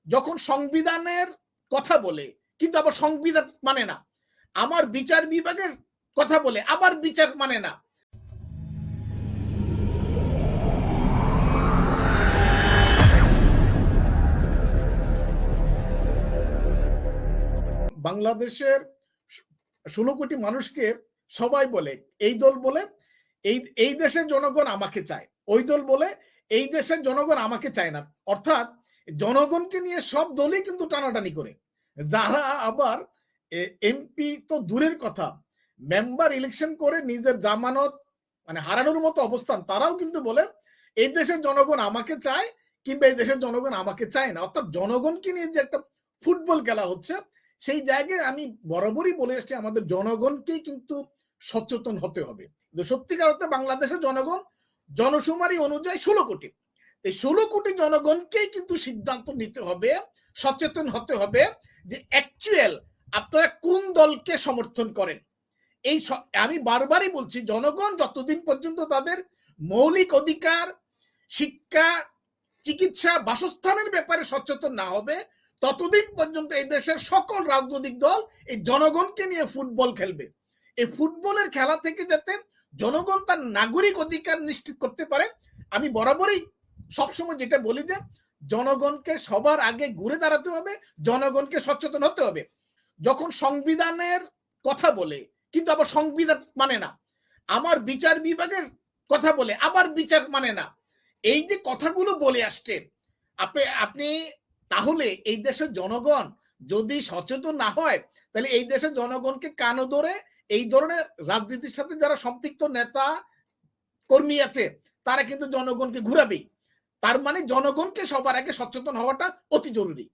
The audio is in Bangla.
যখন সংবিধানের কথা বলে কিন্তু আবার সংবিধান মানে না, আমার বিচার বিভাগের কথা বলে আবার বিচার মানে না। বাংলাদেশের 16 কোটি মানুষকে সবাই বলে, এই দল বলে এই দেশের জনগণ আমাকে চায়, ওই দল বলে এই দেশের জনগণ আমাকে চায় না। অর্থাৎ জনগণকে নিয়ে সব দলই কিন্তু টানাটানি করে। যারা আবার এমপি তো দূরের কথা, মেম্বার ইলেকশন করে নিজের জামানত মানে হারানোর মতো অবস্থান, তারাও কিন্তু বলে এই দেশের জনগণ আমাকে চায় কিংবা এই দেশের জনগণ আমাকে চায় না। অর্থাৎ জনগণকে নিয়ে যে একটা ফুটবল খেলা হচ্ছে, সেই জায়গায় আমি বরাবরই বলে আসছি আমাদের জনগণকেই কিন্তু সচেতন হতে হবে। সত্যিকার অর্থে বাংলাদেশের জনগণ জনশুমারি অনুযায়ী 16 কোটি, এই 16 কোটি জনগণকেই কিন্তু সিদ্ধান্ত নিতে হবে, সচেতন হতে হবে যে অ্যাকচুয়াল আপনারা কোন দলকে সমর্থন করেন। এই আমি বারবারই বলছি, জনগণ যতদিন পর্যন্ত তাদের মৌলিক অধিকার, শিক্ষা, চিকিৎসা, বাসস্থানের ব্যাপারে সচেতন না হবে, ততদিন পর্যন্ত এই দেশের সকল রাজনৈতিক দল এই জনগণকে নিয়ে ফুটবল খেলবে। এই ফুটবলের খেলা থেকে যাতে জনগণ তার নাগরিক অধিকার নিশ্চিত করতে পারে, আমি বরাবরই সবসময় যেটা বলি যে জনগণকে সবার আগে ঘুরে দাঁড়াতে হবে, জনগণকে সচেতন হতে হবে। যখন সংবিধানের কথা বলে কিন্তু আবার সংবিধান মানে না, আমার বিচার বিভাগের কথা বলে আবার বিচার মানে না, এই যে কথাগুলো বলে আসছে, আপনি তাহলে এই দেশের জনগণ যদি সচেতন না হয়, তাহলে এই দেশের জনগণকে কানো ধরে এই ধরনের রাজনীতির সাথে যারা সম্পৃক্ত নেতা কর্মী আছে তারা কিন্তু জনগণকে ঘুরাবেই। তার মানে জনগণকে সবার আগে সচেতন হওয়াটা অতি জরুরি।